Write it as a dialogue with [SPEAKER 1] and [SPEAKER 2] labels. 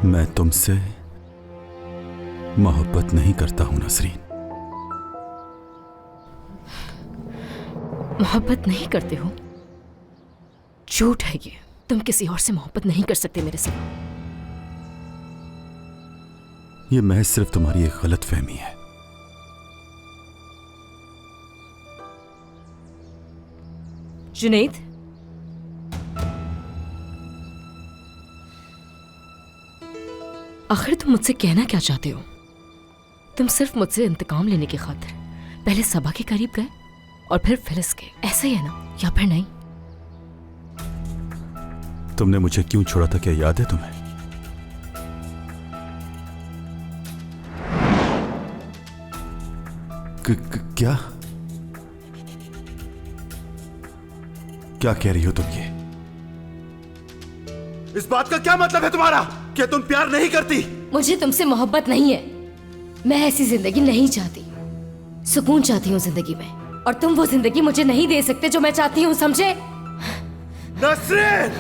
[SPEAKER 1] मैं तुमसे मोहब्बत नहीं करता हूं नसरीन।
[SPEAKER 2] मोहब्बत नहीं करते हो? झूठ है ये। तुम किसी और से मोहब्बत नहीं कर सकते मेरे सिवा।
[SPEAKER 1] ये महज सिर्फ तुम्हारी एक गलत फहमी है।
[SPEAKER 2] जुनैद, आखिर तुम मुझसे कहना क्या चाहते हो? तुम सिर्फ मुझसे इंतकाम लेने की खातिर पहले सबा के करीब गए और फिर फिलिस के, ऐसा ही है ना? या फिर नहीं?
[SPEAKER 1] तुमने मुझे क्यों छोड़ा था, क्या याद है तुम्हें? क्या क्या कह रही हो तुम? ये इस बात का क्या मतलब है तुम्हारा? क्या तुम प्यार नहीं करती?
[SPEAKER 2] मुझे तुमसे मोहब्बत नहीं है। मैं ऐसी जिंदगी नहीं चाहती। सुकून चाहती हूँ जिंदगी में, और तुम वो जिंदगी मुझे नहीं दे सकते जो मैं चाहती हूँ, समझे?
[SPEAKER 1] नसरीन!